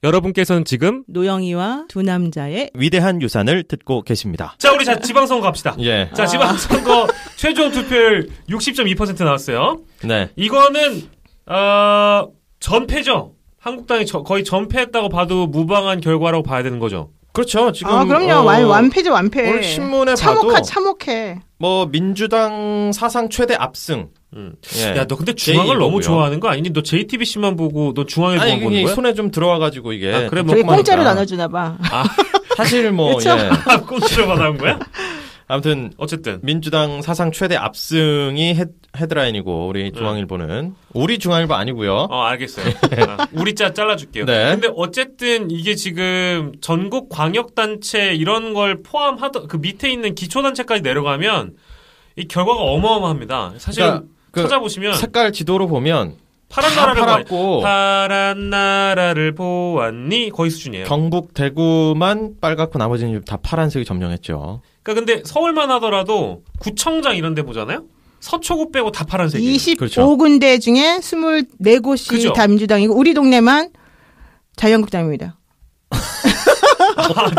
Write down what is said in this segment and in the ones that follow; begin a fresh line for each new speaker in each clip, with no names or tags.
여러분께서는 지금
노영이와 두 남자의
위대한 유산을 듣고 계십니다.
자, 우리 지방선거 갑시다.
예.
자, 지방선거 최종 투표율 60.2% 나왔어요.
네.
이거는 전패죠. 한국당이 거의 전패했다고 봐도 무방한 결과라고 봐야 되는 거죠.
그렇죠. 지금
그럼요. 완패죠, 완패.
오늘 신문에
참혹해.
뭐 민주당 사상 최대 압승.
예. 야, 너 근데 중앙을 너무 좋아하는 거 아니니? 너 JTBC만 보고 너 중앙에서만 보는 거야?
손에 좀 들어와가지고 이게.
그래,
저기 공짜로 나눠주나 봐.
사실 뭐
공짜로 받아온 거야?
아무튼
어쨌든
민주당 사상 최대 압승이 헤드라인이고 우리 중앙일보는 우리 중앙일보 아니고요.
알겠어요. 우리 자 잘라줄게요.
네.
근데 어쨌든 이게 지금 전국 광역단체 이런 걸 포함하던 그 밑에 있는 기초단체까지 내려가면 이 결과가 어마어마합니다. 사실 찾아보시면
색깔 지도로 보면
파란 나라를 파란 나라를 보았니 거의 수준이에요.
경북 대구만 빨갛고 나머지는 다 파란색이 점령했죠.
그러니까 근데 서울만 하더라도 구청장 이런 데 보잖아요. 서초구 빼고 다 파란색이에요.
25군데 그렇죠. 중에 24곳이 그죠? 다 민주당이고 우리 동네만 자유한국당입니다.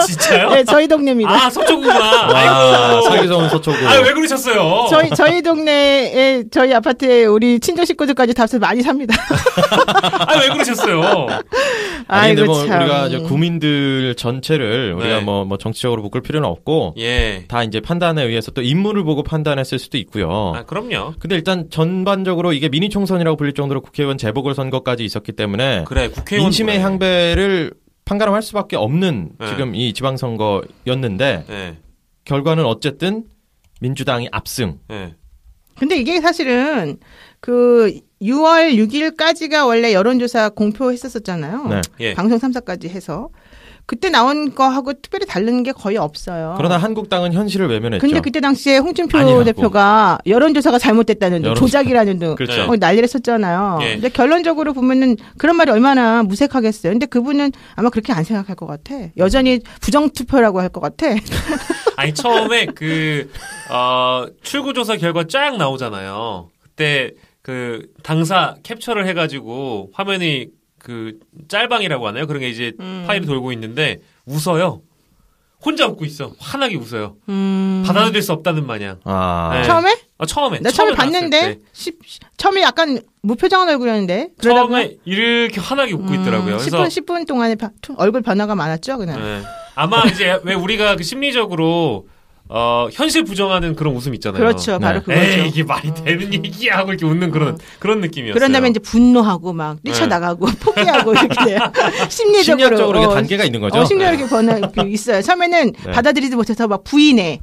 진짜요?
네, 저희 동네입니다.
서초구구나.
아이고. 서기서운 서초구.
왜 그러셨어요?
저희 동네에, 저희 아파트에 우리 친정 식구들까지 다 많이 삽니다.
왜 그러셨어요?
근데 뭐 우리가 이제 국민들 전체를 우리가 뭐 정치적으로 묶을 필요는 없고.
예.
다 이제 판단에 의해서 또 인물을 보고 판단했을 수도 있고요.
그럼요.
근데 일단 전반적으로 이게 미니 총선이라고 불릴 정도로 국회의원 재보궐선거까지 있었기 때문에.
그래, 국회의원.
민심의 향배를 판가름할 수밖에 없는 지금 이 지방선거였는데 결과는 어쨌든 민주당이 압승.
근데 이게 사실은 그 6월 6일까지가 원래 여론조사 공표했었잖아요. 방송 3사까지 해서. 그때 나온 거하고 특별히 다른 게 거의 없어요.
그러나 한국당은 현실을 외면했죠.
근데 그때 당시에 홍준표 대표가 여론조사가 잘못됐다는 등 조작이라는 등
그렇죠.
난리를 썼잖아요. 근데 결론적으로 보면은 그런 말이 얼마나 무색하겠어요. 근데 그분은 아마 그렇게 안 생각할 것 같아. 여전히 부정투표라고 할 것 같아.
처음에 출구조사 결과 쫙 나오잖아요. 그때 그 당사 캡처를 해가지고 화면이 짤방이라고 하나요? 그런 게 이제 파일이 돌고 있는데 웃어요. 혼자 웃고 있어. 환하게 웃어요. 받아들일 수 없다는 마냥.
처음에?
처음에.
나 처음에 봤는데 처음에 약간 무표정한 얼굴이었는데
처음에 이렇게 환하게 웃고 있더라고요. 그래서
10분 동안에 얼굴 변화가 많았죠, 그날.
아마 이제 왜 우리가 심리적으로 현실 부정하는 그런 웃음 있잖아요.
그렇죠. 바로 그거죠.
이게 말이 되는 얘기야 하고 이렇게 웃는 그런 느낌이었어요.
그런 다음에 이제 분노하고 막 뛰쳐나가고 포기하고 이렇게 돼요.
심리학적으로 이게 단계가 있는 거죠.
심리학이 있어요. 처음에는 받아들이지 못해서 막 부인해.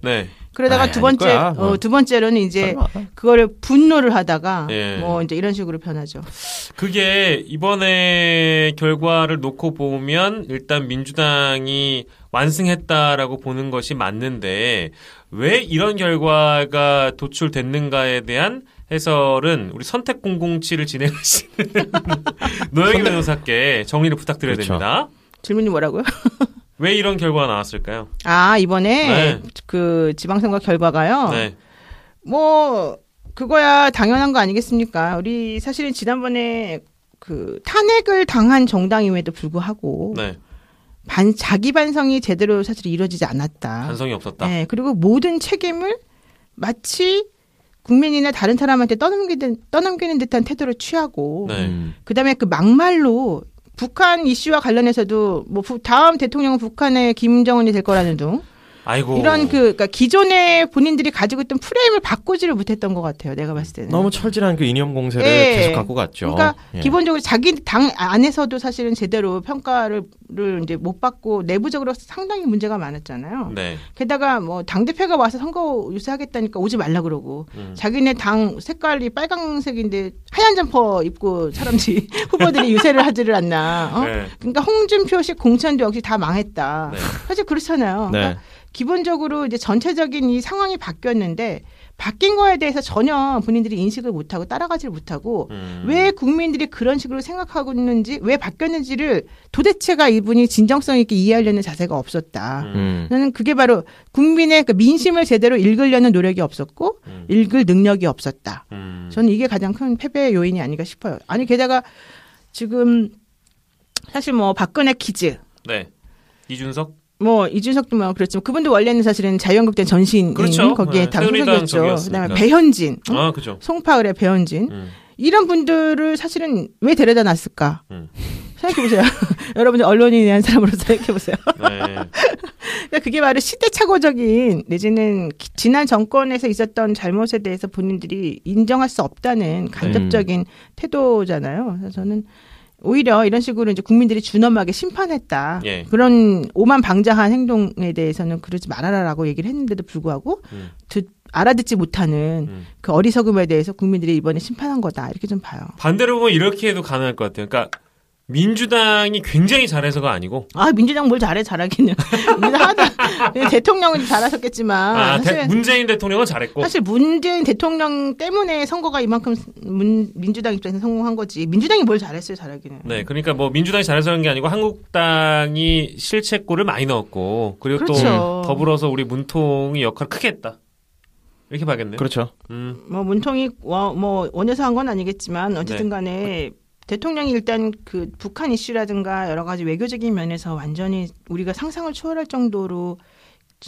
그러다가 두 번째로는 이제 그거를 분노를 하다가 뭐 이제 이런 식으로 변하죠.
그게 이번에 결과를 놓고 보면 일단 민주당이 완승했다라고 보는 것이 맞는데 왜 이런 결과가 도출됐는가에 대한 해설은 우리 선택 007을 진행하시는 노영희 변호사께 정리를 부탁드려야 됩니다.
질문이 뭐라고요?
왜 이런 결과가 나왔을까요?
이번에 그 지방선거 결과가요. 뭐 그거야 당연한 거 아니겠습니까? 우리 사실은 지난번에 그 탄핵을 당한 정당임에도 불구하고 자기 반성이 제대로 사실 이루어지지 않았다.
반성이 없었다.
그리고 모든 책임을 마치 국민이나 다른 사람한테 떠넘기는 듯한 태도를 취하고 그다음에 그 막말로 북한 이슈와 관련해서도 뭐 다음 대통령은 북한의 김정은이 될 거라는 등 이런 그러니까 기존에 본인들이 가지고 있던 프레임을 바꾸지를 못했던 것 같아요. 내가 봤을 때는
너무 철진한 그 이념 공세를 계속 갖고 갔죠.
그러니까 기본적으로 자기 당 안에서도 사실은 제대로 평가를 이제 못 받고 내부적으로 상당히 문제가 많았잖아요. 게다가 뭐 당 대표가 와서 선거 유세하겠다니까 오지 말라 그러고 자기네 당 색깔이 빨강색인데 하얀 점퍼 입고 사람들이 후보들이 유세를 하지를 않나. 그러니까 홍준표식 공천도 역시 다 망했다. 사실 그렇잖아요. 그러니까 기본적으로 이제 전체적인 이 상황이 바뀌었는데 바뀐 거에 대해서 전혀 본인들이 인식을 못하고 따라가지를 못하고 왜 국민들이 그런 식으로 생각하고 있는지 왜 바뀌었는지를 도대체가 이분이 진정성 있게 이해하려는 자세가 없었다. 저는 그게 바로 국민의 그 민심을 제대로 읽으려는 노력이 없었고 읽을 능력이 없었다. 저는 이게 가장 큰 패배의 요인이 아닌가 싶어요. 아니 게다가 지금 사실 뭐 박근혜 키즈.
네. 이준석?
뭐 이준석도 뭐 그렇지만 그분도 원래는 사실은 자유한국당 전신인
그렇죠.
거기에
네.
당 소속이었죠. 그다음에 배현진,
그렇죠.
송파을의 배현진 이런 분들을 사실은 왜 데려다 놨을까? 생각해보세요. 여러분들 언론인에 대한 사람으로서 생각해보세요. 네. 그러니까 그게 바로 시대착오적인 내지는 지난 정권에서 있었던 잘못에 대해서 본인들이 인정할 수 없다는 간접적인 태도잖아요. 그래서 저는 오히려 이런 식으로 이제 국민들이 준엄하게 심판했다. 예. 그런 오만방자한 행동에 대해서는 그러지 말아라라고 얘기를 했는데도 불구하고 알아듣지 못하는 그 어리석음에 대해서 국민들이 이번에 심판한 거다. 이렇게 좀 봐요.
반대로 보면 이렇게 해도 가능할 것 같아요. 그러니까 민주당이 굉장히 잘해서가 아니고.
민주당 뭘 잘하기는. 대통령은 잘하셨겠지만.
문재인 대통령은 잘했고.
사실 문재인 대통령 때문에 선거가 이만큼 민주당 입장에서 성공한 거지. 민주당이 뭘 잘했어요, 잘하기는.
네, 그러니까 뭐 민주당이 잘해서 그런 게 아니고 한국당이 실책골을 많이 넣었고. 그리고 그렇죠. 또 더불어서 우리 문통이 역할을 크게 했다. 이렇게 봐야겠네요.
그렇죠.
뭐 문통이 뭐 원해서 한 건 아니겠지만 어쨌든 간에 대통령이 일단 그 북한 이슈라든가 여러 가지 외교적인 면에서 완전히 우리가 상상을 초월할 정도로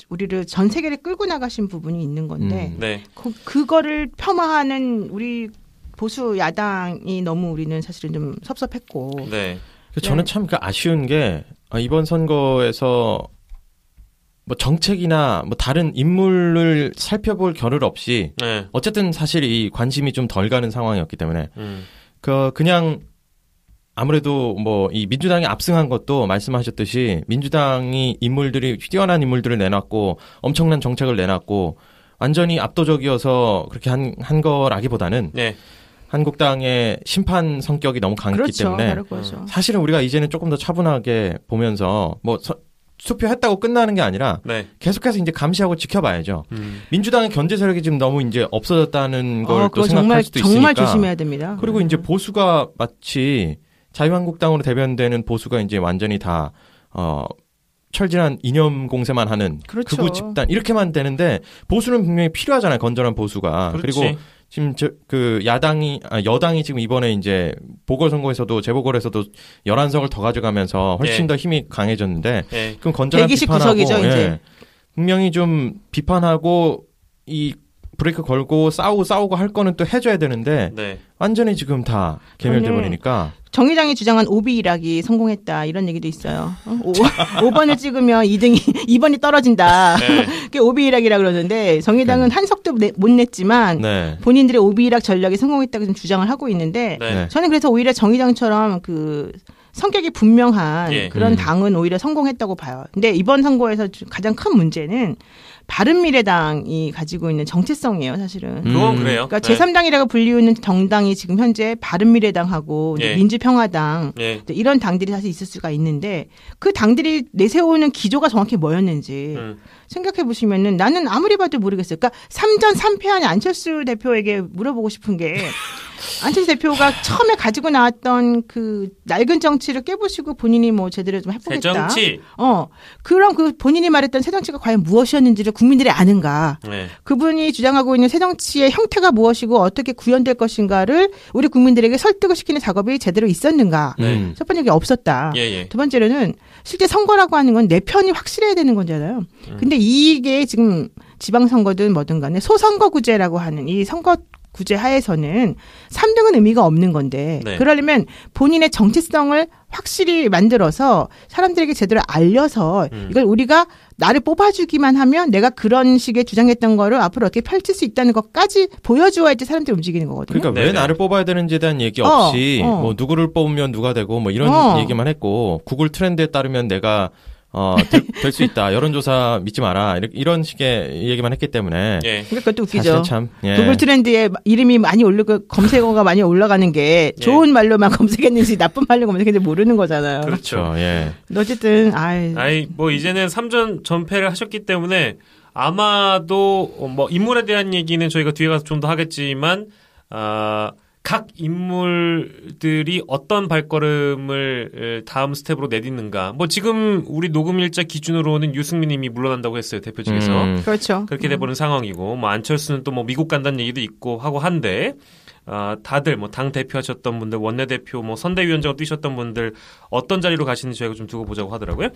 우리를 전 세계를 끌고 나가신 부분이 있는 건데 그거를 폄하하는 우리 보수 야당이 너무 우리는 사실은 좀 섭섭했고.
네. 저는 참 아쉬운 게 이번 선거에서 뭐 정책이나 뭐 다른 인물을 살펴볼 겨를 없이 어쨌든 사실 이 관심이 좀 덜 가는 상황이었기 때문에 그냥 아무래도 뭐 이 민주당이 압승한 것도 말씀하셨듯이 민주당이 뛰어난 인물들을 내놨고 엄청난 정책을 내놨고 완전히 압도적이어서 그렇게 한 거라기보다는 한국당의 심판 성격이 너무 강했기 때문에 사실은 우리가 이제는 조금 더 차분하게 보면서 뭐 투표했다고 끝나는 게 아니라 계속해서 이제 감시하고 지켜봐야죠. 민주당의 견제 세력이 지금 너무 이제 없어졌다는 걸 또 생각할 수도 있으니까.
정말 조심해야 됩니다.
그리고 이제 보수가 마치 자유한국당으로 대변되는 보수가 이제 완전히 다 철진한 이념 공세만 하는 극우 집단 이렇게만 되는데 보수는 분명히 필요하잖아요. 건전한 보수가.
그렇지.
그리고 지금 여당이 지금 이번에 이제 보궐선거에서도 재보궐에서도 11석을 더 가져가면서 훨씬 더 힘이 강해졌는데 그럼 건전한 비판하고
이제.
분명히 좀 비판하고 이 브레이크 걸고 싸우고 할 거는 또 해줘야 되는데 완전히 지금 다 개멸돼 버리니까.
정의당이 주장한 오비 일하기 성공했다 이런 얘기도 있어요. 5번을 찍으면 2번이 떨어진다. 그게 오비 일하기라고 그러는데 정의당은 한 석도 못 냈지만 본인들의 오비 일학 전략이 성공했다고 좀 주장을 하고 있는데 저는 그래서 오히려 정의당처럼 그 성격이 분명한 그런 당은 오히려 성공했다고 봐요. 근데 이번 선거에서 가장 큰 문제는 바른미래당이 가지고 있는 정체성이에요, 사실은.
그건 그래요.
그러니까 제3당이라고 불리우는 정당이 지금 현재 바른미래당하고 민주평화당 이런 당들이 사실 있을 수가 있는데 그 당들이 내세우는 기조가 정확히 뭐였는지 생각해 보시면은 나는 아무리 봐도 모르겠어요. 그러니까 3전 3패한 안철수 대표에게 물어보고 싶은 게 안철수 대표가 처음에 가지고 나왔던 그 낡은 정치를 깨부시고 본인이 뭐 제대로 좀 해보겠다.
새정치.
그럼 그 본인이 말했던 새정치가 과연 무엇이었는지를 국민들이 아는가. 그분이 주장하고 있는 새정치의 형태가 무엇이고 어떻게 구현될 것인가를 우리 국민들에게 설득을 시키는 작업이 제대로 있었는가. 첫 번째 게 없었다. 두 번째로는 실제 선거라고 하는 건 내 편이 확실해야 되는 거잖아요. 근데 이게 지금 지방선거든 뭐든 간에 소선거구제라고 하는 이 선거 구제 하에서는 3등은 의미가 없는 건데 그러려면 본인의 정체성을 확실히 만들어서 사람들에게 제대로 알려서 이걸 우리가 나를 뽑아주기만 하면 내가 그런 식의 주장했던 거를 앞으로 어떻게 펼칠 수 있다는 것까지 보여주어야지 사람들이 움직이는 거거든요.
그러니까 왜 나를 뽑아야 되는지에 대한 얘기 없이 뭐 누구를 뽑으면 누가 되고 뭐 이런 얘기만 했고 구글 트렌드에 따르면 내가 될 수 있다. 여론조사 믿지 마라. 이런 식의 얘기만 했기 때문에.
그러니까 그것도 웃기죠. 참, 구글 트렌드에 이름이 많이 오르고 검색어가 많이 올라가는 게 좋은 말로만 검색했는지 나쁜 말로 검색했는지 모르는 거잖아요.
그렇죠.
어쨌든,
뭐 이제는 3전 전패를 하셨기 때문에 아마도 뭐 인물에 대한 얘기는 저희가 뒤에 가서 좀 더 하겠지만, 각 인물들이 어떤 발걸음을 다음 스텝으로 내딛는가. 뭐 지금 우리 녹음 일자 기준으로는 유승민 님이 물러난다고 했어요. 대표직에서.
그렇죠.
그렇게 돼버린 상황이고 뭐 안철수는 또 뭐 미국 간다는 얘기도 있고 하고 한데 다들 뭐 당 대표하셨던 분들, 원내대표, 뭐 선대위원장으로 뛰셨던 분들 어떤 자리로 가시는지 저희가 좀 두고 보자고 하더라고요.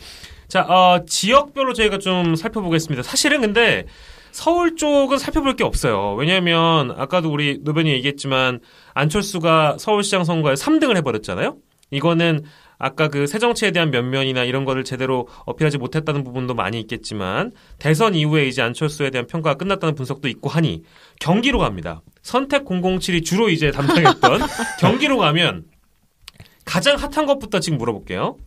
자, 지역별로 저희가 좀 살펴보겠습니다. 사실은 근데 서울 쪽은 살펴볼 게 없어요. 왜냐하면 아까도 우리 노변이 얘기했지만 안철수가 서울시장 선거에 3등을 해버렸잖아요. 이거는 아까 그 새정치에 대한 면면이나 이런 거를 제대로 어필하지 못했다는 부분도 많이 있겠지만 대선 이후에 이제 안철수에 대한 평가가 끝났다는 분석도 있고 하니 경기로 갑니다. 선택 007이 주로 이제 담당했던 경기로 가면 가장 핫한 것부터 지금 물어볼게요.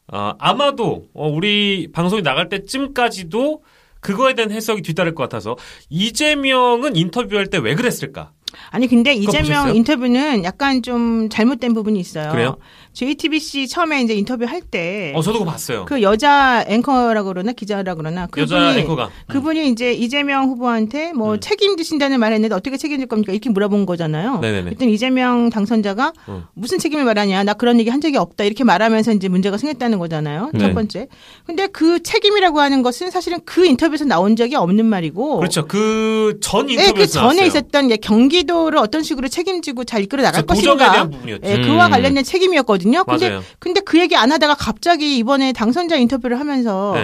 아마도 우리 방송이 나갈 때쯤까지도 그거에 대한 해석이 뒤따를 것 같아서 이재명은 인터뷰할 때 왜 그랬을까?
아니 근데 이재명 인터뷰는 약간 좀 잘못된 부분이 있어요.
그래요?
JTBC 처음에 이제 인터뷰할 때
저도 그거 봤어요.
그 여자 앵커라고 그러나 기자라고 그러나
여자 앵커가
그분이 이제 이재명 후보한테 뭐 책임지신다는 말 했는데 어떻게 책임질 겁니까? 이렇게 물어본 거잖아요.
네네네.
그랬더니 이재명 당선자가 무슨 책임을 말하냐? 나 그런 얘기 한 적이 없다. 이렇게 말하면서 이제 문제가 생겼다는 거잖아요. 첫 번째. 근데 그 책임이라고 하는 것은 사실은 그 인터뷰에서 나온 적이 없는 말이고.
그렇죠. 그 전 인터뷰에서
그 전에 나왔어요. 있었던 경기도를 어떤 식으로 책임지고 잘 이끌어 나갈 것인가.
도정에 대한 부분이었죠.
그와 관련된 책임이었거든요.
맞아요.
근데 그 얘기 안 하다가 갑자기 이번에 당선자 인터뷰를 하면서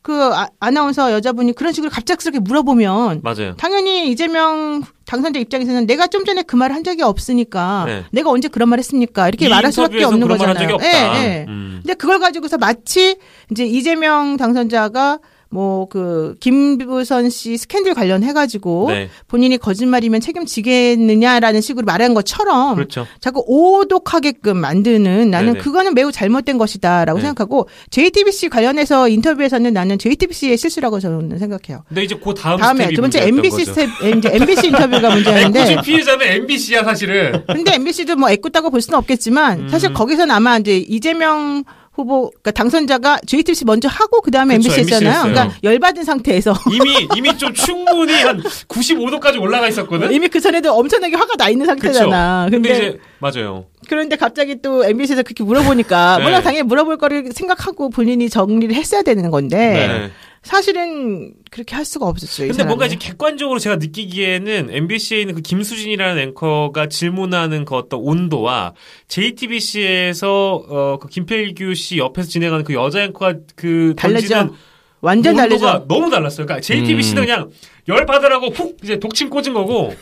그 아나운서 여자분이 그런 식으로 갑작스럽게 물어보면
맞아요.
당연히 이재명 당선자 입장에서는 내가 좀 전에 그 말을 한 적이 없으니까 내가 언제 그런 말 했습니까? 이렇게 말할 수밖에 없는 거잖아요. 근데 그걸 가지고서 마치 이제 이재명 당선자가 뭐 그 김부선 씨 스캔들 관련해가지고 본인이 거짓말이면 책임지겠느냐라는 식으로 말한 것처럼
그렇죠.
자꾸 오독하게끔 만드는 나는 그거는 매우 잘못된 것이다라고 생각하고 JTBC 관련해서 인터뷰에서는 나는 JTBC의 실수라고 저는 생각해요.
근데 이제 그 다음에
두 번째 MBC 이제 MBC 인터뷰가 문제였는데
애꿎은 피해자는 MBC야 사실은.
근데 MBC도 뭐 애꿎다고 볼 수는 없겠지만 사실 거기서는 아마 이제 이재명 후보, 그러니까 당선자가 JTBC 먼저 하고 그 다음에 MBC 했잖아요. 그러니까 열받은 상태에서
이미 좀 충분히 한 95도까지 올라가 있었거든.
이미 그 전에도 엄청나게 화가 나 있는 상태잖아.
근데 이제 맞아요.
그런데 갑자기 또 MBC에서 그렇게 물어보니까 물론 당연히 물어볼 거를 생각하고 본인이 정리를 했어야 되는 건데 사실은 그렇게 할 수가 없었어요.
근데 뭔가 이제 객관적으로 제가 느끼기에는 MBC에 있는 그 김수진이라는 앵커가 질문하는 그 어떤 온도와 JTBC에서 그 김필규 씨 옆에서 진행하는 그 여자 앵커가 그 던지는
완전
온도가 너무 달랐어요. 그러니까 JTBC는 그냥 열 받으라고 푹 이제 독침 꽂은 거고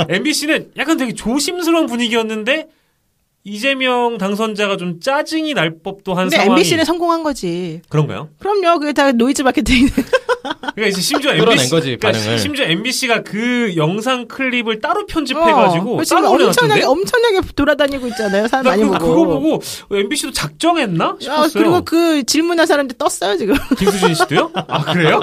MBC는 약간 되게 조심스러운 분위기였는데 이재명 당선자가 좀 짜증이 날 법도 한 상황이.
근데 MBC는 성공한 거지.
그런가요?
그럼요. 그게 다 노이즈 마케팅.
그러니까 이제 심지어
끌어낸 거지, 반응을.
심지어 MBC가 그 영상 클립을 따로 편집해가지고 따로 올려놨던데.
엄청나게 돌아다니고 있잖아요. 사람 많이 보고.
그거 보고 MBC도 작정했나 싶었어요.
그리고 그 질문한 사람들 떴어요 지금.
김수진 씨도요? 아 그래요?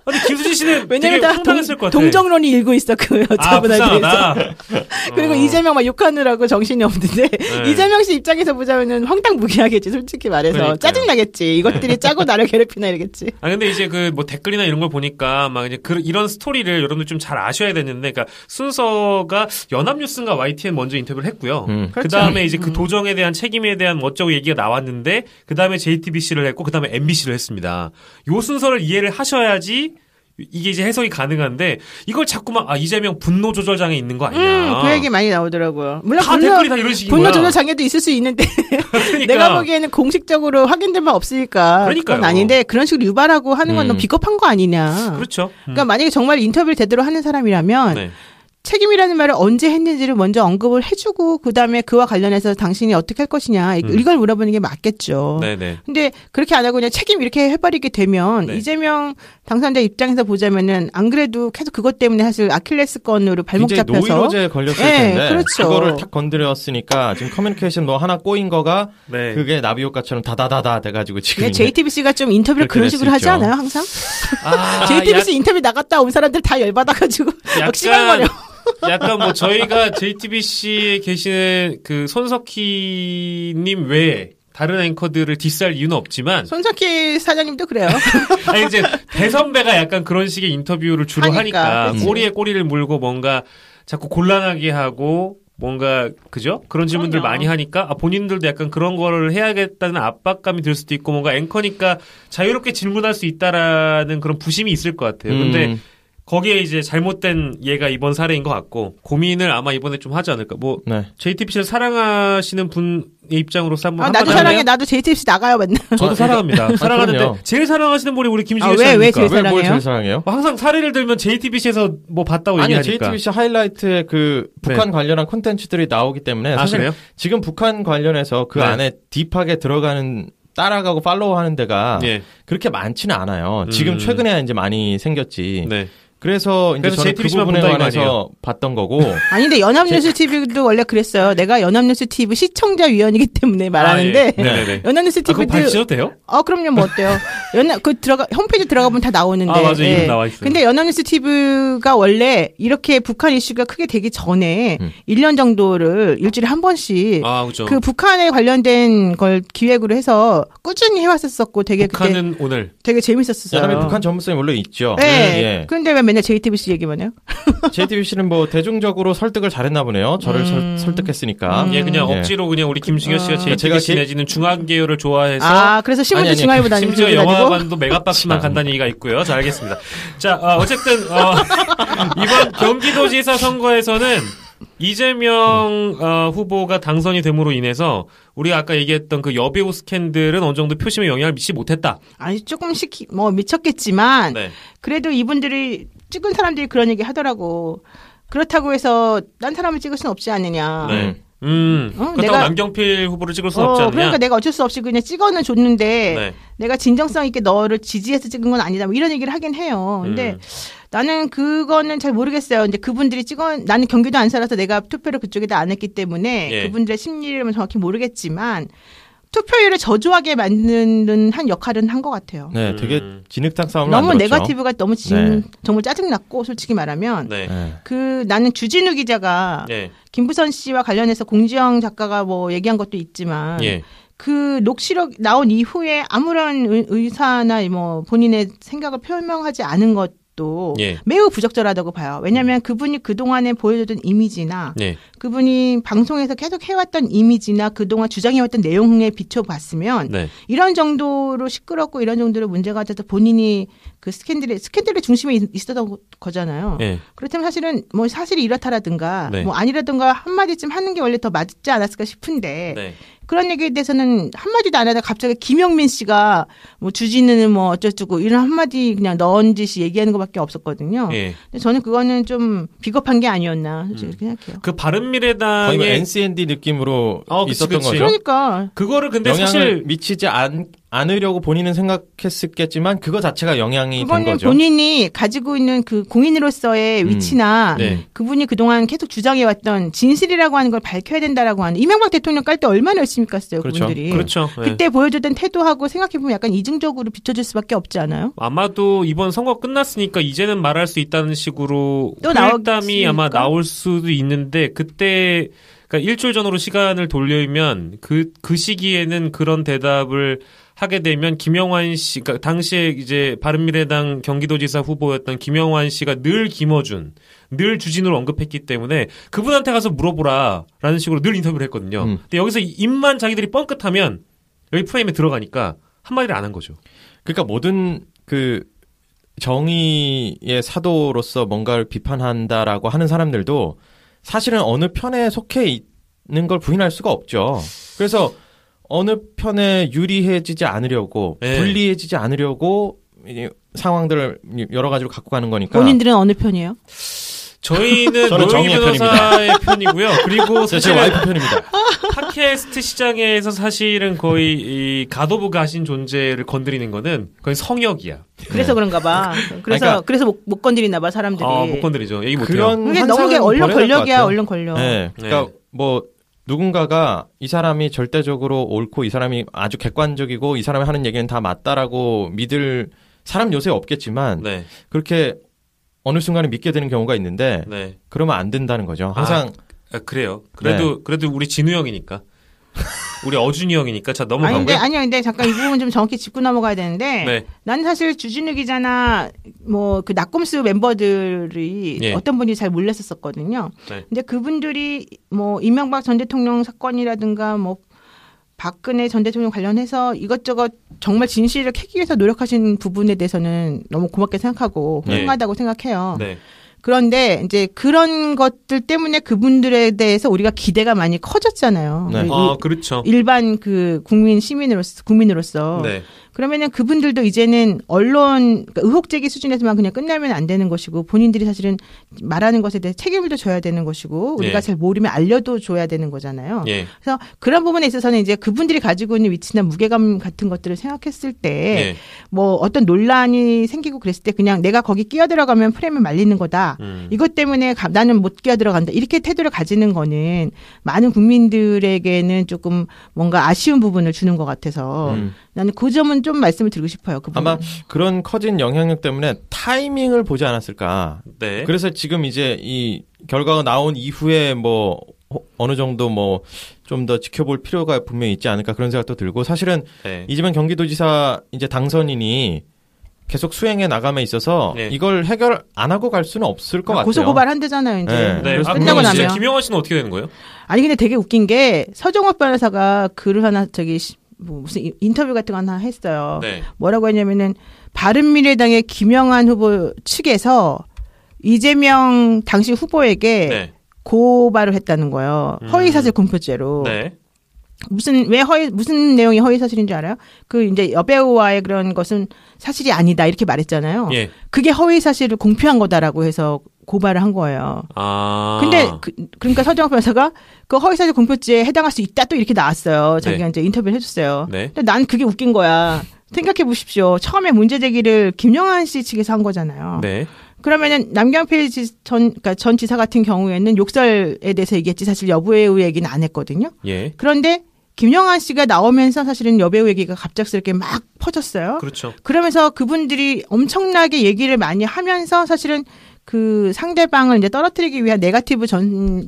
아니 김수진 씨는 되게 황당했을 것 같아.
동정론이 일고 있어 그 여자분에 대해서. 그리고 이재명 막 욕하느라고 정신이 없는데 이재명 씨 입장에서 보자면은 황당무계하겠지 솔직히 말해서. 그러니까요. 짜증나겠지. 이것들이 짜고 나를 괴롭히나 이러겠지.
근데 이제 그 뭐 댓글이나 이런 걸 보니까 막 이제 이런 스토리를 여러분들 좀 잘 아셔야 되는데, 그러니까 순서가 연합뉴스인가 YTN 먼저 인터뷰를 했고요. 그 다음에 이제 그 도정에 대한 책임에 대한 어쩌고 얘기가 나왔는데, 그 다음에 JTBC를 했고, 그 다음에 MBC를 했습니다. 요 순서를 이해를 하셔야지 이게 이제 해석이 가능한데 이걸 자꾸만 이재명 분노 조절 장애 있는 거 아니냐.
그 얘기 많이 나오더라고요. 물론
다 댓글이 다 이런 식인
분노
거야.
조절 장애도 있을 수 있는데 그러니까. 내가 보기에는 공식적으로 확인된 바 없으니까 그건 아닌데 그런 식으로 유발하고 하는 건 너무 비겁한 거 아니냐.
그렇죠.
그러니까 만약에 정말 인터뷰를 제대로 하는 사람이라면 책임이라는 말을 언제 했는지를 먼저 언급을 해주고 그다음에 그와 관련해서 당신이 어떻게 할 것이냐 이걸 물어보는 게 맞겠죠.
네네.
근데 그렇게 안 하고 그냥 책임 이렇게 해버리게 되면 이재명 당선자 입장에서 보자면은 안 그래도 계속 그것 때문에 사실 아킬레스건으로 발목 잡혀서
노이로제 걸렸을 텐데
그렇죠.
그거를 탁 건드렸으니까 지금 커뮤니케이션 뭐 하나 꼬인 거가 그게 나비 효과처럼 다다다다 돼가지고 지금
JTBC가 좀 인터뷰를 그런 식으로 하지 않아요 항상? JTBC 인터뷰 나갔다 온 사람들 다 열받아가지고 막 시발거려.
약간 뭐 저희가 JTBC에 계시는 그 손석희님 외에 다른 앵커들을 디스할 이유는 없지만
손석희 사장님도 그래요.
아니 이제 대선배가 약간 그런 식의 인터뷰를 주로 하니까 꼬리에 꼬리를 물고 뭔가 자꾸 곤란하게 하고 뭔가 그죠? 그런 질문들 많이 하니까 본인들도 약간 그런 거를 해야겠다는 압박감이 들 수도 있고 뭔가 앵커니까 자유롭게 질문할 수 있다라는 그런 부심이 있을 것 같아요. 근데 거기에 이제 잘못된 얘가 이번 사례인 것 같고 고민을 아마 이번에 좀 하지 않을까. 뭐 네. JTBC를 사랑하시는 분의 입장으로서 한번
나도 사랑해. 나도 JTBC 나가요 맨날.
저도 사랑합니다. 사랑하는데 제일 사랑하시는 분이 우리 김지현 씨 아닙니까?
왜 제일 사랑해요?
뭘 제일 사랑해요?
항상 사례를 들면 JTBC에서 뭐 봤다고 얘기하니까.
JTBC 하이라이트에 그 북한 관련한 콘텐츠들이 나오기 때문에 사실
그래요?
지금 북한 관련해서 그 안에 딥하게 들어가는 따라가고 팔로우하는 데가 그렇게 많지는 않아요. 지금 최근에 이제 많이 생겼지. 네. 그래서 이제 저는 그 부분에 관해서 봤던 거고.
아니 근데 연합뉴스 TV도 원래 그랬어요. 내가 연합뉴스 TV 시청자위원이기 때문에 말하는데 연합뉴스 TV도
그거 밝히셔도 돼요?
그럼요. 뭐 어때요? 홈페이지 들어가 보면 다 나오는데.
맞아. 이름 나와 있어요.
근데 연합뉴스 TV가 원래 이렇게 북한 이슈가 크게 되기 전에 1년 정도를 일주일에 한 번씩
그렇죠.
그 북한에 관련된 걸 기획으로 해서 꾸준히 해왔었고 되게
북한은
그때
오늘
되게 재밌었어요.
연합이 북한 전문성이 원래 있죠.
네. 그런데 왜 맨날 JTBC 얘기만 해요?
JTBC는 뭐 대중적으로 설득을 잘했나 보네요. 저를 설득했으니까.
그냥 억지로 그냥 우리 김승현 씨가 JTBC 내지는 중앙계열을 좋아해서.
그래서 신문도 중앙일보 다니고.
심지어 영화관도 메가박스만 간다는 얘기가 있고요. 자, 알겠습니다. 자, 어쨌든 이번 경기도지사 선거에서는 이재명 후보가 당선이 됨으로 인해서 우리가 아까 얘기했던 그 여배우 스캔들은 어느 정도 표심에 영향을 미치지 못했다.
아니 조금씩 미쳤겠지만 그래도 이분들이 찍은 사람들이 그런 얘기 하더라고. 그렇다고 해서 딴 사람을 찍을 수는 없지 않느냐.
그렇다고 남경필 후보를 찍을 수는 없지 않느냐.
그러니까 내가 어쩔 수 없이 그냥 찍어는 줬는데 내가 진정성 있게 너를 지지해서 찍은 건 아니다. 뭐 이런 얘기를 하긴 해요. 근데 나는 그거는 잘 모르겠어요. 근데 그분들이 나는 경기도 안 살아서 내가 투표를 그쪽에다 안 했기 때문에 그분들의 심리를 정확히 모르겠지만 투표율을 저조하게 만드는 한 역할은 한 것 같아요.
네, 되게 진흙탕 싸움을
너무
만들었죠.
네거티브가 너무 정말 짜증났고 솔직히 말하면 나는 주진우 기자가 김부선 씨와 관련해서 공지영 작가가 뭐 얘기한 것도 있지만 그 녹취록 나온 이후에 아무런 의사나 뭐 본인의 생각을 표명하지 않은 것도 매우 부적절하다고 봐요. 왜냐하면 그분이 그동안에 보여줬던 이미지나 그분이 방송에서 계속 해왔던 이미지나 그동안 주장해왔던 내용에 비춰봤으면 이런 정도로 시끄럽고 이런 정도로 문제가 돼서 본인이 그 스캔들의 중심에 있었던 거잖아요. 그렇다면 사실은 뭐 사실이 이렇다라든가 뭐 아니라든가 한마디쯤 하는 게 원래 더 맞지 않았을까 싶은데 그런 얘기에 대해서는 한마디도 안 하다가 갑자기 김영민 씨가 뭐 주진우는 뭐 어쩌고 이런 한마디 그냥 넌지시 얘기하는 것밖에 없었거든요. 근데 저는 그거는 좀 비겁한 게 아니었나 솔직히 생각해요.
그 바른미래당의
거의 NCND 느낌으로 있었던 거죠.
그러니까
그거를 근데
영향을
사실
미치지 않으려고 본인은 생각했었겠지만 그거 자체가 영향이 된 거죠.
본인이 가지고 있는 그 공인으로서의 위치나 그분이 그동안 계속 주장해왔던 진실이라고 하는 걸 밝혀야 된다라고 하는 이명박 대통령 깔 때 얼마나 열심히 깠어요. 그분들이.
그렇죠.
그때 보여줬던 태도하고 생각해보면 약간 이중적으로 비춰줄 수밖에 없지 않아요?
아마도 이번 선거 끝났으니까 이제는 말할 수 있다는 식으로 혈담이 아마 나올 수도 있는데 그때 그러니까 일주일 전으로 시간을 돌리면 그 시기에는 그런 대답을 하게 되면 김영환 씨, 그러니까 당시에 이제 바른미래당 경기도지사 후보였던 김영환 씨가 늘 김어준, 늘 주진우를 언급했기 때문에 그분한테 가서 물어보라라는 식으로 늘 인터뷰를 했거든요. 근데 여기서 입만 자기들이 뻥끗하면 여기 프레임에 들어가니까 한마디를 안 한 거죠.
그러니까 모든 그 정의의 사도로서 뭔가를 비판한다라고 하는 사람들도 사실은 어느 편에 속해 있는 걸 부인할 수가 없죠. 그래서 어느 편에 유리해지지 않으려고 불리해지지 않으려고 상황들을 여러 가지로 갖고 가는 거니까.
본인들은 어느 편이에요?
저희는 노영희 변호사의 편이고요. 그리고
제 와이프 편입니다.
팟캐스트 시장에서 사실은 거의 이 갓오브 가신 존재를 건드리는 거는 거의 성역이야.
그래서 그런가 봐. 그래서 못 건드리나 봐 사람들이.
못 건드리죠. 얘기 못
해요.
그게 너무 언론 권력이야. 언론 권력.
그러니까 뭐 누군가가 이 사람이 절대적으로 옳고 이 사람이 아주 객관적이고 이 사람이 하는 얘기는 다 맞다라고 믿을 사람 요새 없겠지만 그렇게 어느 순간에 믿게 되는 경우가 있는데 그러면 안 된다는 거죠. 항상
그래요. 그래도 우리 진우 형이니까. 우리 어준이 형이니까 자 넘어가고요.
근데 잠깐 이 부분 좀 정확히 짚고 넘어가야 되는데 나는 사실 주진우 기자나 뭐 그 낙검수 멤버들이 어떤 분이 잘 몰랐었거든요. 근데 그분들이 뭐 이명박 전 대통령 사건이라든가 뭐 박근혜 전 대통령 관련해서 이것저것 정말 진실을 캐기 위해서 노력하신 부분에 대해서는 너무 고맙게 생각하고 훌륭하다고 생각해요. 네. 그런데 이제 그런 것들 때문에 그분들에 대해서 우리가 기대가 많이 커졌잖아요.
네. 그렇죠.
일반 그 국민으로서. 네. 그러면은 그분들도 이제는 언론 그러니까 의혹 제기 수준에서만 그냥 끝나면 안 되는 것이고 본인들이 사실은 말하는 것에 대해 책임을 져야 되는 것이고 우리가 잘 모르면 알려도 줘야 되는 거잖아요. 그래서 그런 부분에 있어서는 이제 그분들이 가지고 있는 위치나 무게감 같은 것들을 생각했을 때 뭐 어떤 논란이 생기고 그랬을 때 그냥 내가 거기 끼어들어가면 프레임을 말리는 거다. 이것 때문에 나는 못 끼어들어간다. 이렇게 태도를 가지는 거는 많은 국민들에게는 조금 뭔가 아쉬운 부분을 주는 것 같아서 나는 그 점은 좀 말씀을 드리고 싶어요.
아마 그런 커진 영향력 때문에 타이밍을 보지 않았을까. 네. 그래서 지금 이제 이 결과가 나온 이후에 뭐 어느 정도 뭐 좀 더 지켜볼 필요가 분명히 있지 않을까 그런 생각도 들고 사실은 이재명 경기도지사 이제 당선인이 계속 수행해 나감에 있어서 이걸 해결 안 하고 갈 수는 없을 것 같아요.
고소고발 한대잖아요. 이제
끝나고 나면. 김영환 씨는 어떻게 되는 거예요?
아니 근데 되게 웃긴 게 서정호 변호사가 글을 하나 뭐 무슨 인터뷰 같은 거 하나 했어요. 뭐라고 했냐면은 바른미래당의 김영환 후보 측에서 이재명 당시 후보에게 고발을 했다는 거예요. 허위사실 공표죄로. 무슨 내용이 허위사실인 줄 알아요? 그 이제 여배우와의 그런 것은 사실이 아니다 이렇게 말했잖아요. 그게 허위사실을 공표한 거다라고 해서 고발을 한 거예요. 근데 그러니까 서정호 변호사가 그 허위사실 공표죄에 해당할 수 있다 또 이렇게 나왔어요. 자기가 이제 인터뷰를 해줬어요. 근데 난 그게 웃긴 거야. 생각해 보십시오. 처음에 문제 제기를 김영환 씨 측에서 한 거잖아요. 그러면은 남경필 그러니까 전 지사 같은 경우에는 욕설에 대해서 얘기했지 사실 여배우 얘기는 안 했거든요. 그런데 김영환 씨가 나오면서 사실은 여배우 얘기가 갑작스럽게 막 퍼졌어요.
그렇죠.
그러면서 그분들이 엄청나게 얘기를 많이 하면서 사실은 그 상대방을 이제 떨어뜨리기 위한 네거티브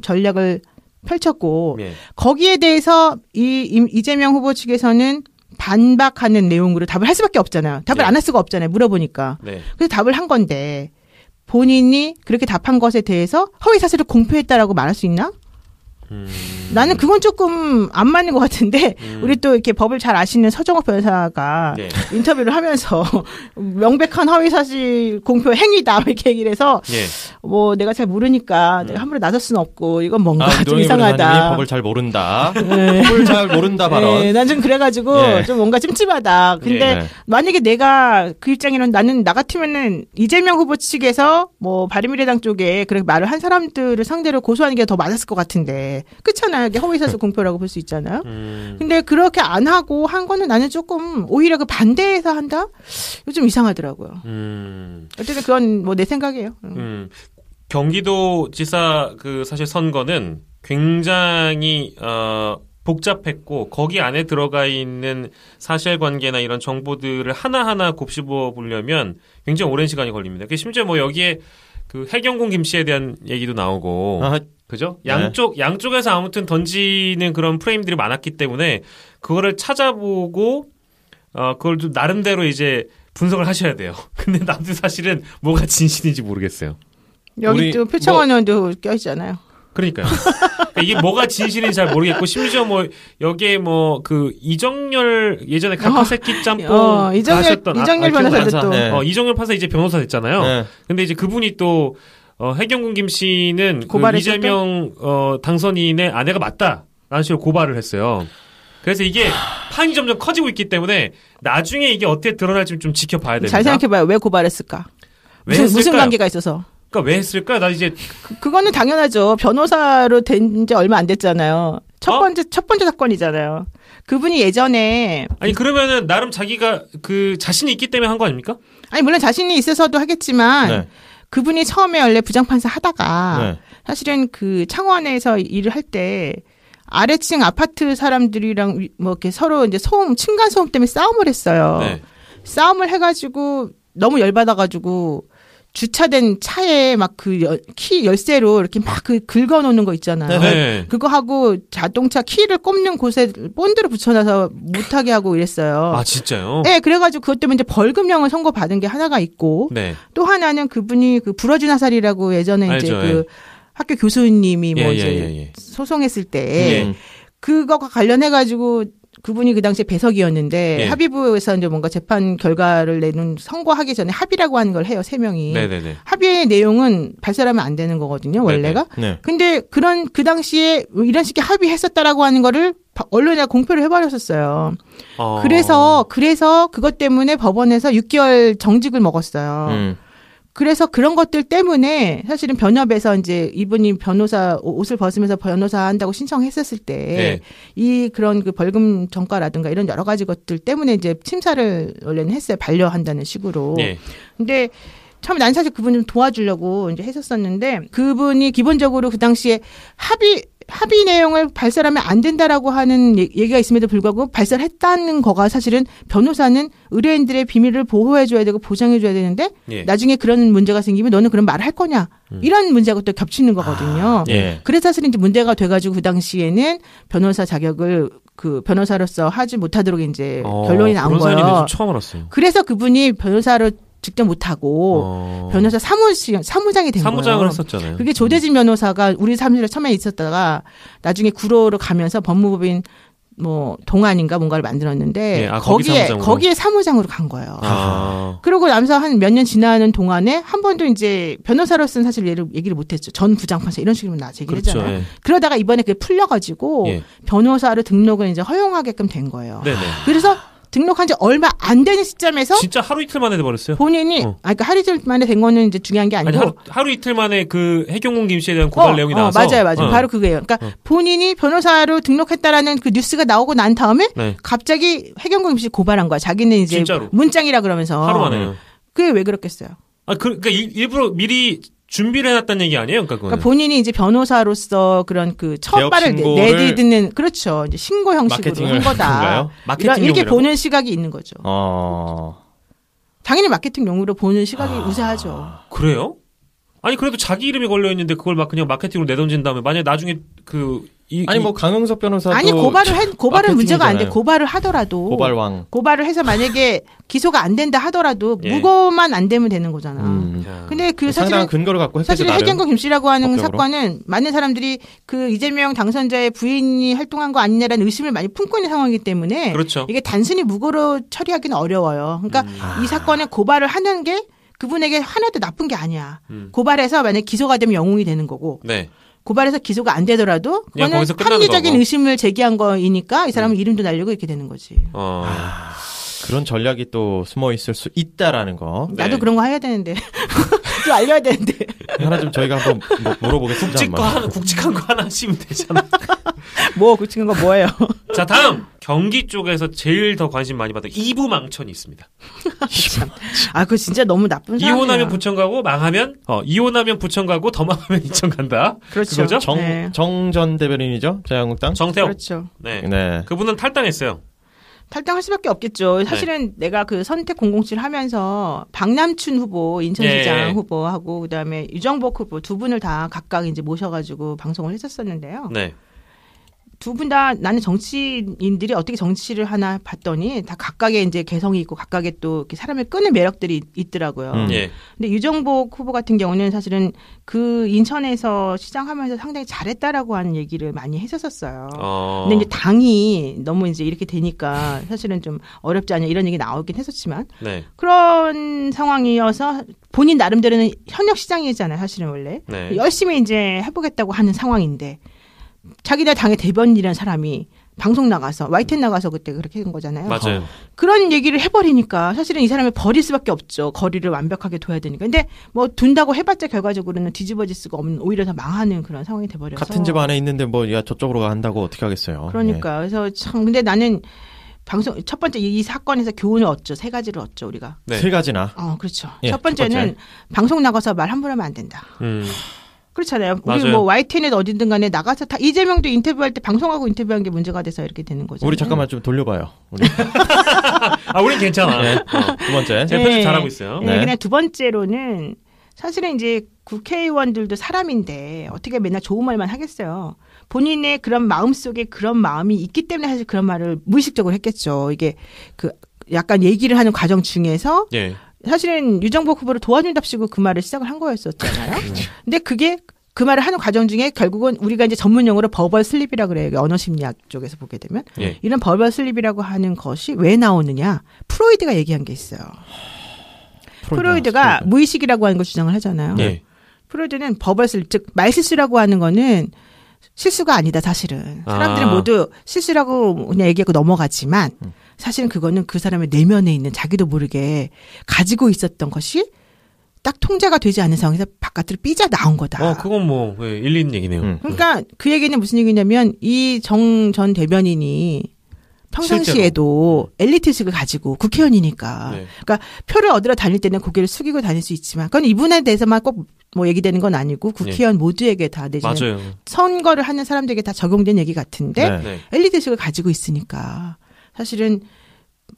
전략을 펼쳤고 거기에 대해서 이재명 후보 측에서는 반박하는 내용으로 답을 할 수밖에 없잖아요. 답을 안 할 수가 없잖아요. 물어보니까. 그래서 답을 한 건데 본인이 그렇게 답한 것에 대해서 허위사실을 공표했다라고 말할 수 있나? 나는 그건 조금 안 맞는 것 같은데 우리 또 이렇게 법을 잘 아시는 서정호 변호사가 인터뷰를 하면서 명백한 허위사실 공표 행위다 이렇게 얘기를 해서 뭐 내가 잘 모르니까 내가 함부로 나설 수는 없고 이건 뭔가 좀 이상하다.
법을 잘 모른다. 법을 잘 모른다 발언.
난 좀 그래가지고 좀 뭔가 찜찜하다. 근데 만약에 내가 그 입장이면 나는 나 같으면은 이재명 후보 측에서 뭐 바른미래당 쪽에 그렇게 말을 한 사람들을 상대로 고소하는 게 더 맞았을 것 같은데. 그렇잖아요. 이게 허위사실 공표라고 볼 수 있잖아요. 근데 그렇게 안 하고 한 거는 나는 조금 오히려 그 반대해서 한다? 이거 좀 이상하더라고요. 어쨌든 그건 뭐 내 생각이에요.
경기도지사 그 사실 선거는 굉장히 복잡했고 거기 안에 들어가 있는 사실관계나 이런 정보들을 하나하나 곱씹어 보려면 굉장히 오랜 시간이 걸립니다. 심지어 뭐 여기에 그 해경군 김 씨에 대한 얘기도 나오고 그죠? 양쪽에서 아무튼 던지는 그런 프레임들이 많았기 때문에 그거를 찾아보고 그걸 좀 나름대로 이제 분석을 하셔야 돼요. 근데 나도 사실은 뭐가 진실인지 모르겠어요.
여기 또 표창원 의원도 껴있잖아요.
그러니까요. 이게 뭐가 진실인지 잘 모르겠고 심지어 뭐 여기에 뭐 그 이정열 예전에 카카새끼 짬뽕
이정열 변호사도 또
이정열 판사 이제 변호사 됐잖아요. 근데 이제 그분이 또 해경군 김 씨는 그 이재명 당선인의 아내가 맞다라는 식으로 고발을 했어요. 그래서 이게 판이 점점 커지고 있기 때문에 나중에 이게 어떻게 드러날지 좀 지켜봐야 됩니다.
잘 생각해봐요. 왜 고발했을까? 무슨 관계가 있어서?
그러니까 왜 했을까? 나 이제
그거는 당연하죠. 변호사로 된 지 얼마 안 됐잖아요. 첫 번째 사건이잖아요. 그분이 예전에
아니 그러면은 나름 자기가 그 자신이 있기 때문에 한 거 아닙니까?
아니 물론 자신이 있어서도 하겠지만 그분이 처음에 원래 부장판사 하다가 사실은 그 창원에서 일을 할 때 아래층 아파트 사람들이랑 뭐 이렇게 서로 이제 층간 소음 때문에 싸움을 했어요. 싸움을 해가지고 너무 열받아가지고 주차된 차에 막 그 키 열쇠로 이렇게 막 그 긁어 놓는 거 있잖아요. 그거 하고 자동차 키를 꼽는 곳에 본드를 붙여놔서 못하게 하고 이랬어요.
아, 진짜요?
네, 그래가지고 그것 때문에 이제 벌금형을 선고받은 게 하나가 있고 또 하나는 그분이 그 부러진 화살이라고 예전에 알죠, 이제 그 학교 교수님이 뭐 이제 소송했을 때 그거가 관련해가지고 그분이 그 당시에 배석이었는데 합의부에서 이제 뭔가 재판 결과를 내는 선고하기 전에 합의라고 하는 걸 해요. 3명이.
네네네.
합의의 내용은 발설하면 안 되는 거거든요. 원래가. 네. 근데 그 당시에 이런 식의 합의했었다라고 하는 거를 언론에 공표를 해버렸었어요. 그래서 그것 때문에 법원에서 6개월 정직을 먹었어요. 그래서 그런 것들 때문에 사실은 변협에서 이제 이분이 변호사 옷을 벗으면서 변호사 한다고 신청했었을 때 이 그런 그 벌금 전가라든가 이런 여러 가지 것들 때문에 이제 심사를 원래는 했어요. 반려한다는 식으로. 근데 처음에 난 사실 그분 좀 도와주려고 이제 했었었는데 그분이 기본적으로 그 당시에 합의 내용을 발설하면 안 된다라고 하는 얘기가 있음에도 불구하고 발설했다는 거가 사실은 변호사는 의뢰인들의 비밀을 보호해줘야 되고 보장해줘야 되는데 나중에 그런 문제가 생기면 너는 그런 말을 할 거냐 이런 문제하고 또 겹치는 거거든요. 그래서 사실은 이제 문제가 돼가지고 그 당시에는 변호사 자격을 그 변호사로서 하지 못하도록 이제 결론이 나온 거예요.
처음 알았어요.
그래서 그분이 변호사로 직접 못하고 변호사 사무장이 된 거예요.
사무장을 했었잖아요.
그게 조대진 변호사가 우리 사무실에 처음에 있었다가 나중에 구로로 가면서 법무법인 뭐 동안인가 뭔가를 만들었는데 거기에 사무장으로 간 거예요. 그러고 나면서 한 몇 년 지나는 동안에 한 번도 이제 변호사로서는 사실 얘기를 못했죠. 전 부장판사 이런 식으로 나한테 얘기를 했잖아요. 그러다가 이번에 그게 풀려가지고 변호사로 등록을 이제 허용하게끔 된 거예요. 그래서 등록한 지 얼마 안 되는 시점에서
진짜 하루 이틀 만에 돼버렸어요.
본인이 그러니까 하루 이틀 만에 된 거는 이제 중요한 게 아니고
하루 이틀 만에 그 해경공 김 씨에 대한 고발 내용이 나와서
맞아요. 바로 그거예요. 그러니까 본인이 변호사로 등록했다라는 그 뉴스가 나오고 난 다음에 갑자기 해경공 김 씨 고발한 거야. 자기는 이제 진짜로. 문장이라 그러면서
하루 만에요.
그게 왜 그렇겠어요?
그러니까 일부러 미리 준비를 해놨다는 얘기 아니에요? 그러니까
본인이 이제 변호사로서 그런 그 첫 발을 내딛는 그렇죠. 이제 신고 형식으로 한 거다. 이렇게 보는 시각이 있는 거죠. 당연히 마케팅용으로 보는 시각이 우세하죠.
그래요? 아니 그래도 자기 이름이 걸려 있는데 그걸 막 그냥 마케팅으로 내던진 다음에 만약 나중에
뭐 강흥석 변호사도
아니 고발은 문제가 안 돼. 고발을 하더라도 고발을 해서 만약에 기소가 안 된다 하더라도 무고만 안 되면 되는 거잖아. 근데 그
상당한 근거를 갖고
사실 해경공 김 씨라고 하는 사건은 많은 사람들이 그 이재명 당선자의 부인이 활동한 거 아니냐라는 의심을 많이 품고 있는 상황이기 때문에
그렇죠.
이게 단순히 무고로 처리하기는 어려워요. 그러니까 이 사건에 고발을 하는 게 그분에게 하나도 나쁜 게 아니야. 고발해서 만약 기소가 되면 영웅이 되는 거고. 고발해서 기소가 안 되더라도 그거는 합리적인 의심을 제기한 거이니까 이 사람은 이름도 날리고 이렇게 되는 거지.
그런 전략이 또 숨어 있을 수 있다라는 거.
나도 그런 거 해야 되는데. 좀 알려야 되는데.
하나 좀 저희가 한번 물어보겠습니다.
굵직한 거 하나 하시면 되잖아.
굵직한 거 뭐예요?
자, 다음 경기 쪽에서 제일 더 관심 많이 받은 이부망천이 있습니다.
그거 진짜 너무 나쁜 사람이야.
이혼하면 부천 가고 망하면 이혼하면 부천 가고 더 망하면 인천 간다.
그렇죠.
정 전 대변인이죠. 자유한국당.
정태욱.
그렇죠.
네. 그분은 탈당했어요.
탈당할 수밖에 없겠죠. 사실은 내가 그 선택 007 하면서 박남춘 후보, 인천시장 후보하고 그다음에 유정복 후보 두 분을 다 각각 이제 모셔가지고 방송을 했었었는데요. 두 분 다 나는 정치인들이 어떻게 정치를 하나 봤더니 다 각각의 이제 개성이 있고 각각의 또 이렇게 사람을 끄는 매력들이 있더라고요. 근데 유정복 후보 같은 경우는 사실은 그 인천에서 시장하면서 상당히 잘했다라고 하는 얘기를 많이 했었어요. 근데 이제 당이 너무 이제 이렇게 되니까 사실은 좀 어렵지 않냐 이런 얘기 나오긴 했었지만 그런 상황이어서 본인 나름대로는 현역 시장이잖아요. 사실은 원래 열심히 이제 해보겠다고 하는 상황인데. 자기네 당의 대변인이라는 사람이 방송 나가서 YTN 나가서 그때 그렇게 한 거잖아요.
맞아요.
그런 얘기를 해버리니까 사실은 이 사람을 버릴 수밖에 없죠. 거리를 완벽하게 둬야 되니까. 근데 뭐 둔다고 해봤자 결과적으로는 뒤집어질 수가 없는 오히려 더 망하는 그런 상황이 돼버려서.
같은 집 안에 있는데 저쪽으로 간다고 어떻게 하겠어요.
그러니까. 그래서 참 근데 나는 방송 첫 번째 이 사건에서 교훈을 얻죠. 3가지를 얻죠 우리가.
3가지나.
그렇죠. 첫 번째는 방송 나가서 말 함부로 하면 안 된다. 그렇잖아요. 우리
맞아요.
뭐 YTN에 어디든 간에 나가서 다 이재명도 인터뷰할 때 방송하고 인터뷰한 게 문제가 돼서 이렇게 되는 거죠.
우리 잠깐만 좀 돌려봐요.
우린 괜찮아.
두 번째.
제 편집 잘하고 있어요.
그냥 두 번째로는 사실은 이제 국회의원들도 사람인데 어떻게 맨날 좋은 말만 하겠어요. 본인의 그런 마음속에 그런 마음이 있기 때문에 사실 그런 말을 무의식적으로 했겠죠. 이게 그 약간 얘기를 하는 과정 중에서 사실은 유정복 후보를 도와준답시고 그 말을 시작을 한 거였었잖아요. 근데 그게 그 말을 하는 과정 중에 결국은 우리가 이제 전문 용어로 버벌 슬립이라 그래요. 언어 심리학 쪽에서 보게 되면 이런 버벌 슬립이라고 하는 것이 왜 나오느냐? 프로이드가 얘기한 게 있어요. 프로이드가 무의식이라고 하는 걸 주장을 하잖아요. 프로이드는 버벌 슬립, 즉 말실수라고 하는 거는 실수가 아니다, 사실은. 사람들은 모두 실수라고 그냥 얘기하고 넘어가지만 사실은 그거는 그 사람의 내면에 있는 자기도 모르게 가지고 있었던 것이 딱 통제가 되지 않는 상황에서 바깥으로 삐져 나온 거다.
그건 뭐 일리 있는 얘기네요.
그러니까 그 얘기는 무슨 얘기냐면 이 정 전 대변인이 평상시에도 엘리트식을 가지고 국회의원이니까. 그러니까 표를 얻으러 다닐 때는 고개를 숙이고 다닐 수 있지만 그건 이분에 대해서만 꼭 뭐 얘기되는 건 아니고 국회의원 모두에게 다 내지는 선거를 하는 사람들에게 다 적용된 얘기 같은데 엘리트식을 가지고 있으니까 사실은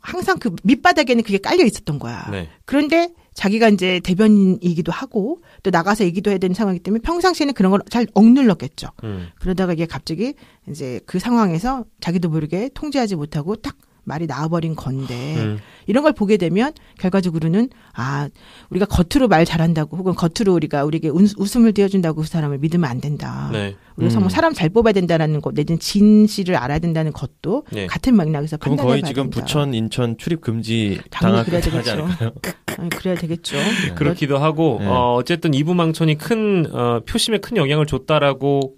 항상 그 밑바닥에는 그게 깔려 있었던 거야. 그런데 자기가 이제 대변인이기도 하고 또 나가서 얘기도 해야 되는 상황이기 때문에 평상시에는 그런 걸 잘 억눌렀겠죠. 그러다가 이게 갑자기 이제 그 상황에서 자기도 모르게 통제하지 못하고 딱 말이 나와버린 건데 이런 걸 보게 되면 결과적으로는 우리가 겉으로 말 잘한다고 혹은 겉으로 우리에게 웃음을 띄워준다고 그 사람을 믿으면 안 된다. 우리가 정말 사람 잘 뽑아야 된다라는 것 내지는 진실을 알아야 된다는 것도 같은 맥락에서 판단해봐야
거의
된다.
지금 부천, 인천 출입 금지 당하지 않을까요?
그래야 되겠죠.
그렇기도 하고 어쨌든 이부망천이 큰 표심에 큰 영향을 줬다라고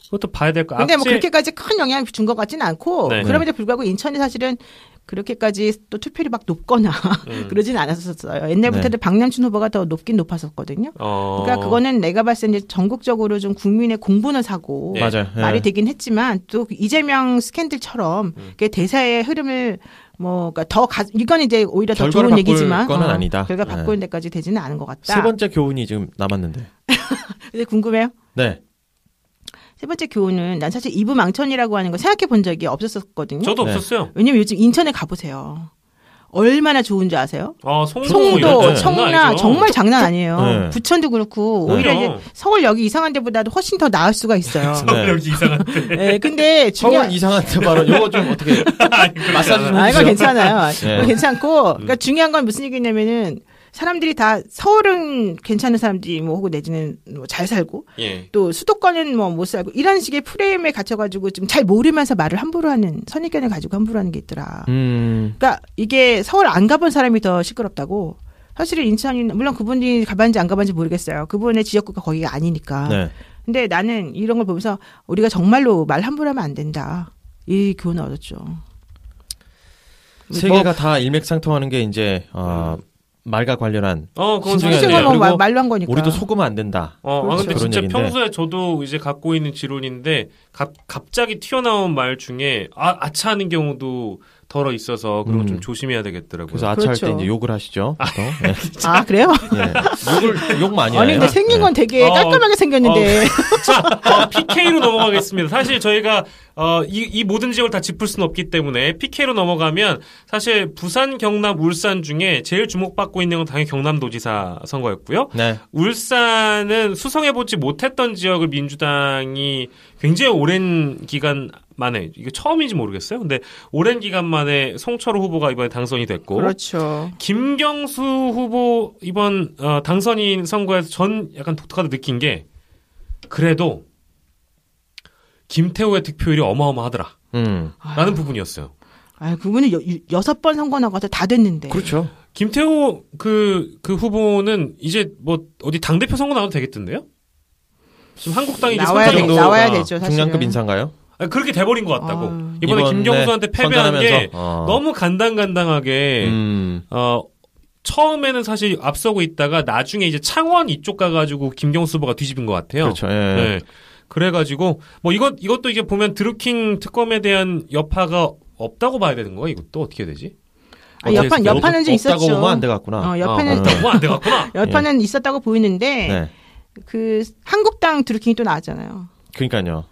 그것도 봐야 될 거.
근데 뭐 그렇게까지 큰 영향을 준 것 같지는 않고 그럼에도 불구하고 인천이 사실은 그렇게까지 또 투표율이 막 높거나 그러진 않았었어요. 옛날부터도 박남춘 후보가 더 높긴 높았었거든요. 그러니까 그거는 내가 봤을 때 이제 전국적으로 좀 국민의 공분을 사고 말이 되긴 했지만 또 이재명 스캔들처럼 대사의 흐름을 그러니까 이건 이제 오히려 더 좋은 얘기지만
건 아니다.
결과 바꾸는 데까지 되지는 않은 것 같다.
세 번째 교훈이 지금 남았는데.
근데 궁금해요?
네.
세 번째 교훈은 난 사실 이부망천이라고 하는 거 생각해 본 적이 없었거든요.
저도 없었어요.
왜냐면 요즘 인천에 가보세요. 얼마나 좋은지 아세요?
송도,
청라 정말 장난 아니에요. 부천도 그렇고 오히려 이제 서울역이 이상한 데보다도 훨씬 더 나을 수가 있어요.
서울역이 이상한 데.
근데
서울 이상한 데 바로 이거 좀 어떻게 마사지 좀
이거 괜찮아요. 이거 괜찮고 그러니까 중요한 건 무슨 얘기냐면은 사람들이 다 서울은 괜찮은 사람들이 뭐 혹은 내지는 뭐 잘 살고 또 수도권은 뭐 못 살고 이런 식의 프레임에 갇혀가지고 좀 잘 모르면서 말을 함부로 하는 선입견을 가지고 함부로 하는 게 있더라. 그러니까 이게 서울 안 가본 사람이 더 시끄럽다고. 사실은 인천이 물론 그분이 가봤는지 안 가봤는지 모르겠어요. 그분의 지역구가 거기가 아니니까. 근데 나는 이런 걸 보면서 우리가 정말로 말 함부로 하면 안 된다. 이 교훈을 얻었죠.
세계가 다 일맥상통하는 게 이제 말과 관련한
그건
사실은 말로 한 거니까.
우리도 속으면 안 된다.
근데 진짜 얘기인데. 평소에 저도 이제 갖고 있는 지론인데 갑자기 튀어나온 말 중에 아차 하는 경우도 덜어 있어서 그런 거 좀 조심해야 되겠더라고요.
그래서 아차할 때 이제 욕을 하시죠.
그래요?
욕 많이 해요.
아니 근데 생긴 건 되게 깔끔하게 생겼는데.
자, PK로 넘어가겠습니다. 사실 저희가 이 모든 지역을 다 짚을 수는 없기 때문에 PK로 넘어가면 사실 부산, 경남, 울산 중에 제일 주목받고 있는 건 당연히 경남도지사 선거였고요. 울산은 수성해보지 못했던 지역을 민주당이 굉장히 오랜 기간 만에 이게 처음인지 모르겠어요. 근데 오랜 기간 만에 송철호 후보가 이번에 당선이 됐고,
그렇죠.
김경수 후보 이번 당선인 선거에서 전 약간 독특하다 느낀 게 그래도 김태호의 득표율이 어마어마하더라. 라는 부분이었어요.
그분은 6번 선거 나가서 다 됐는데.
그렇죠.
김태호 그 후보는 이제 뭐 어디 당대표 선거 나와도 되겠던데요? 지금 한국당이
나와야 되죠. 사실은.
중량급 인사인가요?
그렇게 돼버린 것 같다고. 이번에 김경수한테 패배한 게 너무 간당간당하게 처음에는 사실 앞서고 있다가 나중에 이제 창원 이쪽 가가지고 김경수 후보가 뒤집은 것 같아요.
그렇죠.
그래가지고 뭐 이것도 이제 보면 드루킹 특검에 대한 여파가 없다고 봐야 되는 거야. 이것도 어떻게 해야 되지?
여파는 좀 있었죠.
없다고 보면 안 돼갔구나.
여파는 있었다고 보이는데 그 한국당 드루킹이 또 나왔잖아요.
그러니까요.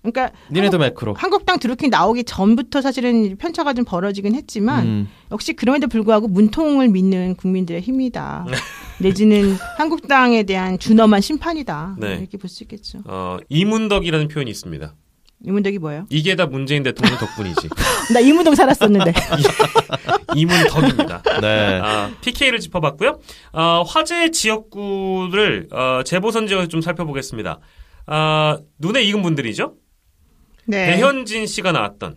그러니까
니네도 매크로.
한국당 드루킹 나오기 전부터 사실은 편차가 좀 벌어지긴 했지만 역시 그럼에도 불구하고 문통을 믿는 국민들의 힘이다. 내지는 한국당에 대한 준엄한 심판이다. 이렇게 볼 수 있겠죠.
이문덕이라는 표현이 있습니다.
이문덕이 뭐예요?
이게 다 문재인 대통령 덕분이지.
나 이문덕 살았었는데.
이문덕입니다.
네.
PK를 짚어봤고요. 화재 지역구를 재보선 지역에서 좀 살펴보겠습니다. 눈에 익은 분들이죠. 네. 배현진 씨가 나왔던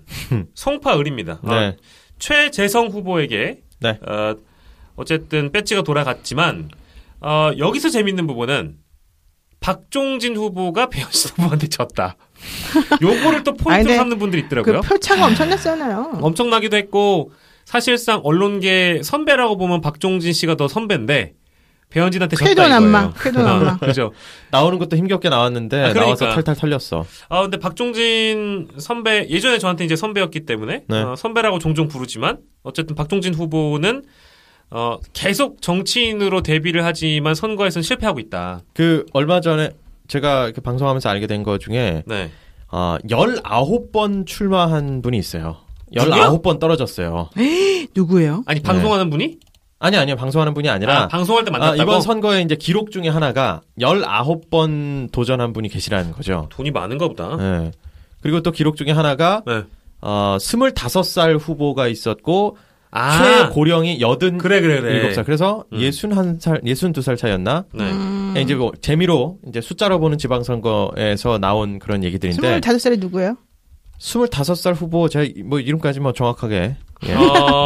송파을입니다.
네.
최재성 후보에게
네.
어쨌든 배지가 돌아갔지만 여기서 재밌는 부분은 박종진 후보가 배현진 후보한테 졌다. 요거를 또 포인트로 삼는 분들이 있더라고요.
그 표차가 엄청났잖아요.
엄청나기도 했고 사실상 언론계 선배라고 보면 박종진 씨가 더 선배인데 배현진한테 졌다 이거예요.
쾌도난마.
그죠.
나오는 것도 힘겹게 나왔는데 그러니까. 나와서 탈탈 털렸어.
근데 박종진 선배 예전에 저한테 이제 선배였기 때문에
네.
선배라고 종종 부르지만 어쨌든 박종진 후보는 계속 정치인으로 데뷔를 하지만 선거에서는 실패하고 있다.
그 얼마 전에 제가 방송하면서 알게 된 것 중에
네.
19번 출마한 분이 있어요. 19번 떨어졌어요.
누구예요?
아니 방송하는 분이?
아니요. 방송하는 분이 아니라
방송할 때 만났다고?
이번 선거에 이제 기록 중에 하나가 19번 도전한 분이 계시라는 거죠.
돈이 많은가 보다.
네. 그리고 또 기록 중에 하나가
네.
25살 후보가 있었고 최고령이 87살. 그래서 61살, 62살 차였나?
네.
이제 뭐 재미로 이제 숫자로 보는 지방선거에서 나온 그런 얘기들인데.
25살이 누구예요?
25살 후보 제가 뭐 이름까지 뭐 정확하게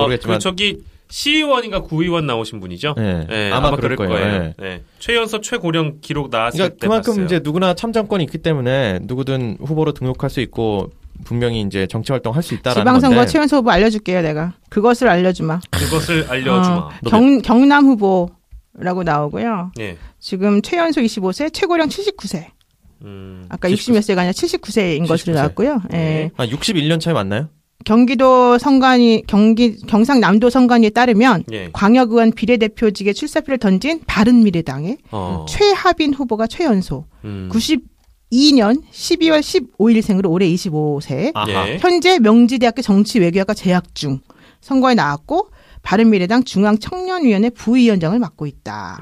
모르겠지만
저기 시의원인가 구의원 나오신 분이죠?
네.
네,
아마 그럴 거예요.
네. 최연소 최고령 기록 나왔을
그러니까
때
그만큼
봤어요.
이제 누구나 참정권이 있기 때문에 누구든 후보로 등록할 수 있고 분명히 이제 정치 활동 할 수 있다라는
지방선거
건데.
최연소 후보 알려줄게요, 내가. 그것을 알려주마.
그것을 알려주마.
경남 후보라고 나오고요.
네.
지금 최연소 25세, 최고령 79세. 아까 60몇 세가 아니라 79세인 것으로 나왔고요.
네.
61년 차이 맞나요?
경기도 선관위, 경상남도 선관위에 따르면 광역의원 비례대표직에 출사표를 던진 바른미래당의 최하빈 후보가 최연소. 92년 12월 15일생으로 올해 25세. 현재 명지대학교 정치외교학과 재학 중. 선거에 나왔고 바른미래당 중앙청년위원회 부위원장을 맡고 있다.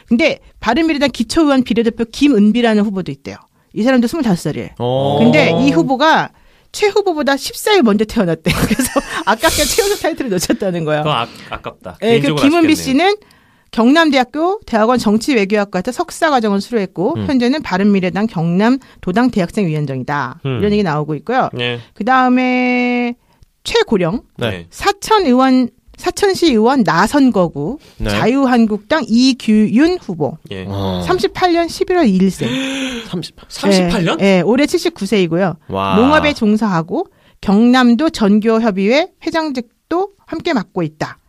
근데 바른미래당 기초의원 비례대표 김은비라는 후보도 있대요. 이 사람도 25살이에요. 근데 이 후보가 최 후보보다 14일 먼저 태어났대. 그래서 아깝게 최연소 타이틀을 놓쳤다는 거야.
아깝다.
네, 그 김은비 씨는 경남대학교 대학원 정치외교학과에서 석사과정을 수료했고 현재는 바른미래당 경남도당 대학생위원장이다. 이런 얘기 나오고 있고요. 그다음에 최고령 사천시 의원 나선거구 자유한국당 이규윤 후보 38년 11월 2일생
38년?
네, 올해 79세이고요. 농업에 종사하고 경남도 전교협의회 회장직도 함께 맡고 있다.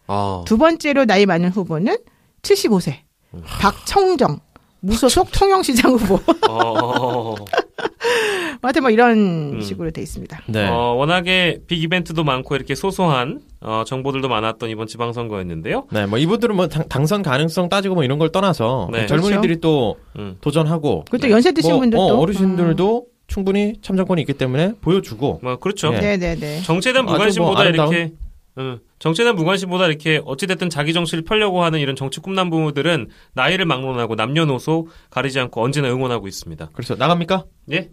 두 번째로 나이 많은 후보는 75세 박청정 무소속 통영시장 후보. 하여튼 뭐 이런 식으로 돼 있습니다.
네.
워낙에 빅 이벤트도 많고 이렇게 소소한 정보들도 많았던 이번 지방선거였는데요.
네, 뭐 이분들은 뭐 당선 가능성 따지고 뭐 이런 걸 떠나서 젊은이들이 또 도전하고
그것도 연세 드신 분들도
어르신들도 충분히 참정권이 있기 때문에 보여주고.
뭐 그렇죠.
네네네.
정체된 무관심보다 이렇게. 정체된 무관심보다 이렇게 어찌됐든 자기 정치를 펴려고 하는 이런 정치 꿈남부들은 나이를 막론하고 남녀노소 가리지 않고 언제나 응원하고 있습니다.
그래서 나갑니까?
예?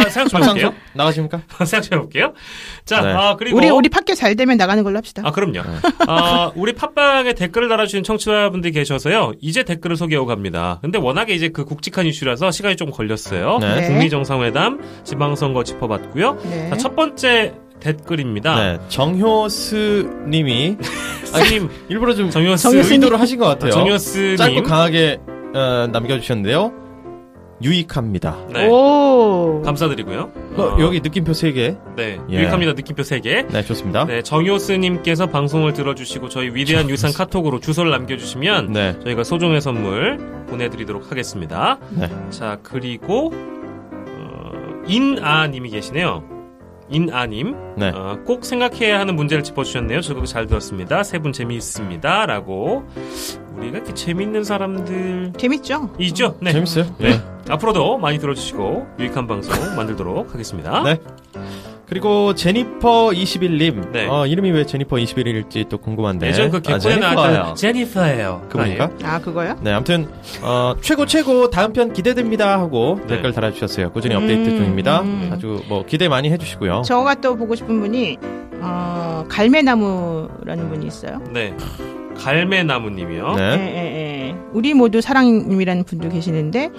생각
좀 해볼게요.
나가십니까?
생각 좀 해볼게요. 자,
네.
그리고
우리 팟캐 잘 되면 나가는 걸로 합시다.
그럼요. 우리 팟빵에 댓글을 달아주신 청취자분들이 계셔서요. 이제 댓글을 소개하고 갑니다. 근데 워낙에 이제 그 굵직한 이슈라서 시간이 좀 걸렸어요.
네.
북미 정상회담, 지방선거 짚어봤고요.
네.
자, 첫 번째 댓글입니다.
네, 정효스님이 일부러 좀 의도를 하신 것 같아요.
정효스님
짧고 강하게 남겨주셨는데요. 유익합니다.
네.
오.
감사드리고요.
여기 느낌표 3개.
네, 유익합니다. 느낌표 3개.
네, 좋습니다.
네, 정효스님께서 방송을 들어주시고 저희 위대한 유산 카톡으로 주소를 남겨주시면 저희가 소정의 선물 보내드리도록 하겠습니다.
네.
자, 그리고 인아님이 계시네요. 인아님, 꼭 생각해야 하는 문제를 짚어주셨네요. 저도 잘 들었습니다. 세 분 재미있습니다. 라고. 우리가 이렇게 재미있는 사람들.
재밌죠?
이죠? 네.
재밌어요.
네. 앞으로도 많이 들어주시고, 유익한 방송 만들도록 하겠습니다.
네. 그리고 제니퍼 21님.
네.
이름이 왜 제니퍼 21일지 또 궁금한데.
예전 그 개콘에 나왔던 제니퍼예요.
그분인가?
그거요?
네, 아무튼 최고 다음 편 기대됩니다 하고 댓글 달아주셨어요. 꾸준히 업데이트 중입니다. 아주 뭐 기대 많이 해주시고요.
저가 또 보고 싶은 분이 갈매나무라는 분이 있어요.
네. 갈매나무님이요.
네. 우리 모두 사랑님이라는 분도 계시는데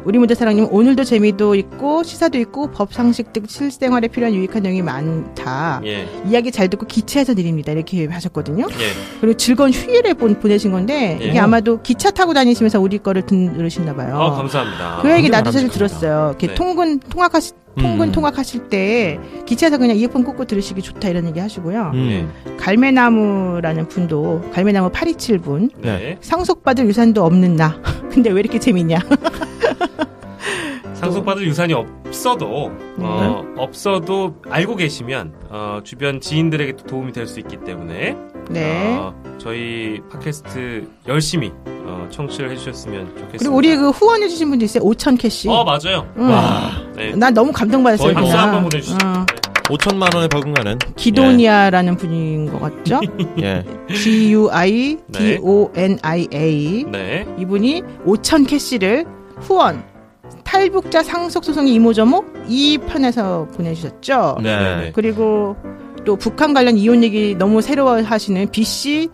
우리 모두 사랑님 오늘도 재미도 있고 시사도 있고 법 상식 등 실생활에 필요한 유익한 내용이 많다.
예.
이야기 잘 듣고 기차에서 드립니다. 이렇게 하셨거든요.
예.
그리고 즐거운 휴일에 보내신 건데 이게 아마도 기차 타고 다니시면서 우리 거를 들으시나 봐요.
감사합니다.
그 얘기 나도 사실 들었어요. 이렇게 통학하실 때 기차에서 그냥 이어폰 꽂고 들으시기 좋다 이런 얘기 하시고요. 갈매나무라는 분도 갈매나무 827분
네.
상속받을 유산도 없는 나 근데 왜 이렇게 재밌냐.
상속받을 유산이 없어도 없어도 알고 계시면 주변 지인들에게 도움이 될 수 있기 때문에 저희 팟캐스트 열심히 청취를 해주셨으면 좋겠습니다.
그리고 우리 그 후원해주신 분도 있어요. 5,000캐시.
맞아요.
와, 네. 난 너무 감동받았어요.
박수 한번 보내주시죠.
5천만 원에 버금가는
기도니아라는 분인 것 같죠?
예.
GUIDONIA.
네.
이분이 5,000캐시를 후원. 탈북자 상속소송의 이모저모 2편에서 보내주셨죠.
네.
그리고 또 북한 관련 이혼 얘기 너무 새로워하시는 BCWJINA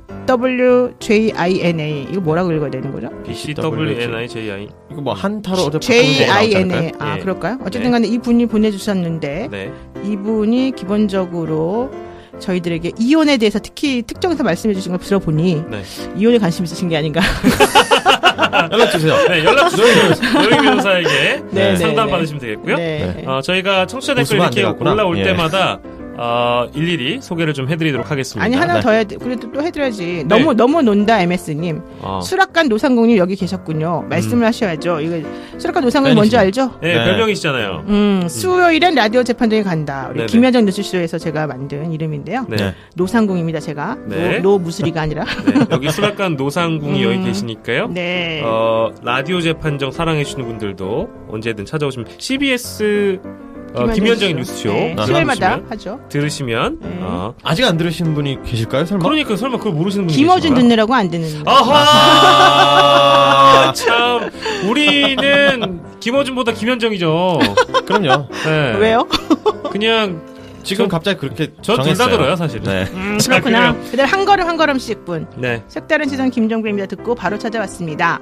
이거 뭐라고 읽어야 되는 거죠?
BCWNIJI
이거 뭐 한타로
JINA 그럴까요? 어쨌든간에 이분이 보내주셨는데 이분이 기본적으로 저희들에게 이혼에 대해서 특히 특정해서 말씀해 주신 걸 들어보니 이혼에 관심 있으신 게 아닌가.
연락 주세요.
네, 연락 주세요. 노영희 변호사에게 상담 받으시면 되겠고요. 저희가 청취자 댓글 이렇게 올라올 때마다 일일이 소개를 좀 해드리도록 하겠습니다.
아니 하나 더 해야 돼. 그래도 또 해드려야지. 너무 논다 MS님. 수락관 노상공님 여기 계셨군요. 말씀을 하셔야죠. 이거 수락관 노상공님 뭔지 알죠?
네, 별명이시잖아요.
수요일엔 라디오 재판장에 간다. 우리 김현정 뉴스쇼에서 제가 만든 이름인데요. 노상공입니다. 제가 노무수리가 아니라.
여기 수락관 노상공이 여기 계시니까요.
네.
라디오 재판정 사랑해주시는 분들도 언제든 찾아오시면 CBS 김현정의 뉴스쇼
수요일마다 하죠.
들으시면
아직 안 들으시는 분이 계실까요? 설마?
그러니까 설마 그걸 모르시는 분이
김어준 듣느라고 안 듣는.
아하 참 우리는 김어준보다 김현정이죠.
그럼요.
네.
왜요?
그냥
지금 갑자기 그렇게
저 둘 다 들어요 사실은.
네.
그렇구나. 그다음 한 걸음씩 분.
네.
색다른 시선 김정배입니다. 듣고 바로 찾아왔습니다.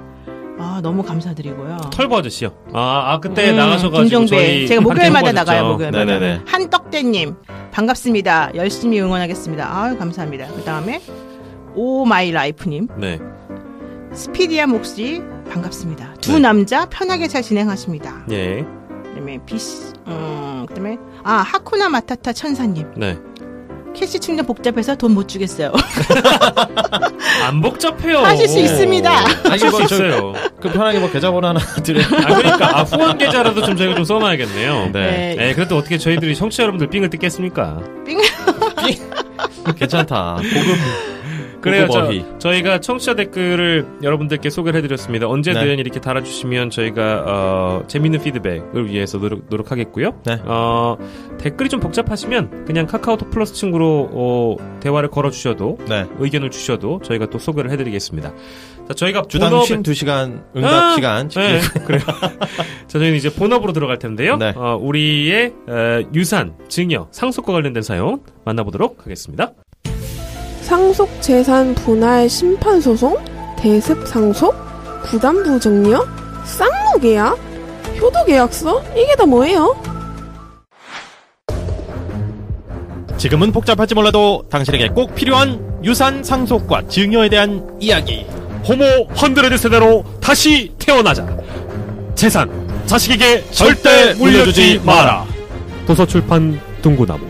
너무 감사드리고요.
털보 아저씨요. 그때 나가셔가지고
김종배. 제가 목요일마다 나가요. 목요일마다.
네네네.
한떡대님 반갑습니다. 열심히 응원하겠습니다. 감사합니다. 그 다음에 오마이라이프님.
네.
스피디한 목소리 반갑습니다. 두 남자 편하게 잘 진행하십니다.
예.
그다음에 그다음에 하쿠나 마타타 천사님.
네.
캐시 충전 복잡해서 돈 못 주겠어요.
안 복잡해요.
하실 수 있습니다.
하실 수 있어요.
그 편하게 뭐 계좌번호 하나 드려.
그러니까 후원 계좌라도 좀 저희가 좀 써놔야겠네요.
네.
그래도 어떻게 저희들이 청취자 여러분들 삥을 뜯겠습니까?
삥.
괜찮다.
그래요. 저희가 청취자 댓글을 여러분들께 소개를 해드렸습니다. 언제든 이렇게 달아주시면 저희가 재밌는 피드백을 위해서 노력하겠고요.
네.
댓글이 좀 복잡하시면 그냥 카카오톡 플러스 친구로 대화를 걸어주셔도 의견을 주셔도 저희가 또 소개를 해드리겠습니다. 자, 저희가
주당 52시간 응답 시간.
네, 그래요. 자, 저희는 이제 본업으로 들어갈 텐데요. 우리의 유산, 증여, 상속과 관련된 사연 만나보도록 하겠습니다.
상속재산 분할 심판소송, 대습상속, 부담부 증여, 쌍무계약, 효도계약서, 이게 다 뭐예요?
지금은 복잡할지 몰라도 당신에게 꼭 필요한 유산 상속과 증여에 대한 이야기.
호모 100 세대로 다시 태어나자. 재산, 자식에게 절대 물려주지 마라. 도서출판 둥구나무.